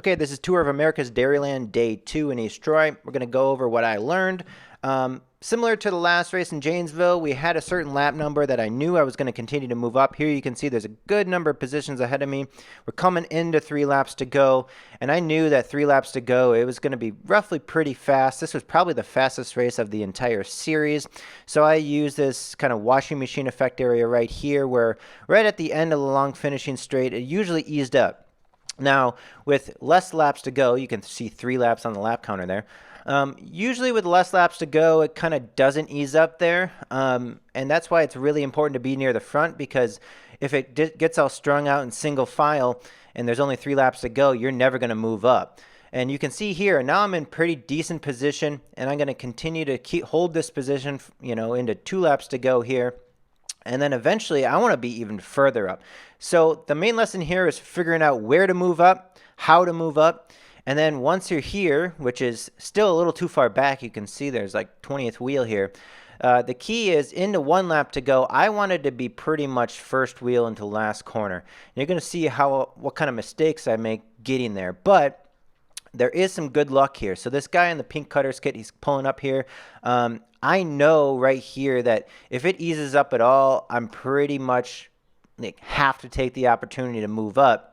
Okay, this is Tour of America's Dairyland Day 2 in East Troy. We're going to go over what I learned. Similar to the last race in Janesville, we had a certain lap number that I knew I was going to continue to move up. Here you can see there's a good number of positions ahead of me. We're coming into 3 laps to go, and I knew that 3 laps to go, it was going to be roughly pretty fast. This was probably the fastest race of the entire series. So I used this kind of washing machine effect area right here, where right at the end of the long finishing straight, it usually eased up. Now, with less laps to go, you can see 3 laps on the lap counter there. Usually with less laps to go, it kind of doesn't ease up there. And that's why it's really important to be near the front, because if it gets all strung out in single file and there's only 3 laps to go, you're never going to move up. And you can see here, now I'm in pretty decent position, and I'm going to continue to hold this position, into 2 laps to go here. And then eventually I want to be even further up. So the main lesson here is figuring out where to move up, how to move up. And then once you're here, which is still a little too far back, you can see there's like 20th wheel here. The key is into 1 lap to go. I wanted to be pretty much first wheel into last corner. And you're going to see what kind of mistakes I make getting there. But there is some good luck here. So this guy in the pink cutters kit, he's pulling up here. I know right here that if it eases up at all, I'm pretty much have to take the opportunity to move up.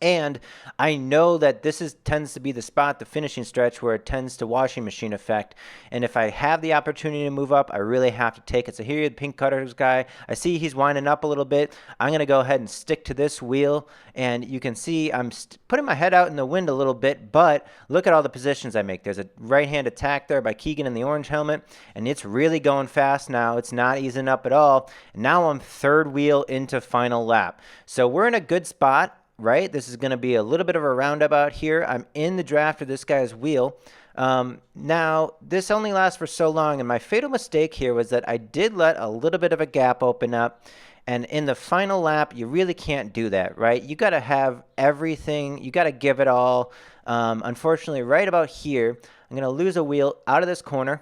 And I know that this tends to be the spot, the finishing stretch, where it tends to washing machine effect. And if I have the opportunity to move up, I really have to take it. So here, the pink cutters guy, I see he's winding up a little bit. I'm going to go ahead and stick to this wheel. And you can see I'm putting my head out in the wind a little bit, but look at all the positions I make. There's a right-hand attack there by Keegan in the orange helmet, and it's really going fast now. It's not easing up at all. And now I'm 3rd wheel into final lap. So we're in a good spot. Right? This is going to be a little bit of a roundabout here. I'm in the draft of this guy's wheel. Now, this only lasts for so long, and my fatal mistake here was that I did let a little bit of a gap open up, and in the final lap, you really can't do that, right? You got to have everything. You got to give it all. Unfortunately, right about here, I'm going to lose a wheel out of this corner.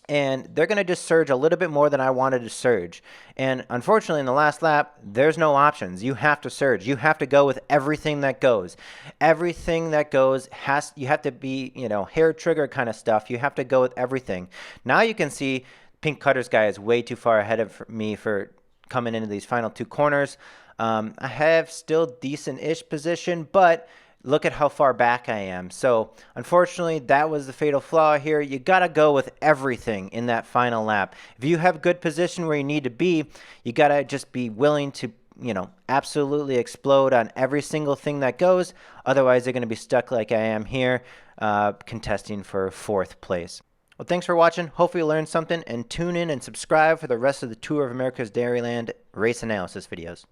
And they're going to just surge a little bit more than I wanted to surge. And unfortunately, in the last lap, there's no options. You have to surge. You have to go with everything that goes. Everything that goes you have to be, hair trigger kind of stuff. You have to go with everything. Now you can see pink cutters guy is way too far ahead of me for coming into these final 2 corners. I have still decent-ish position, but look at how far back I am. So unfortunately, that was the fatal flaw here. You got to go with everything in that final lap. If you have good position where you need to be, you got to just be willing to, absolutely explode on every single thing that goes. Otherwise, they're going to be stuck like I am here, contesting for 4th place. Well, thanks for watching. Hopefully you learned something, and tune in and subscribe for the rest of the Tour of America's Dairyland race analysis videos.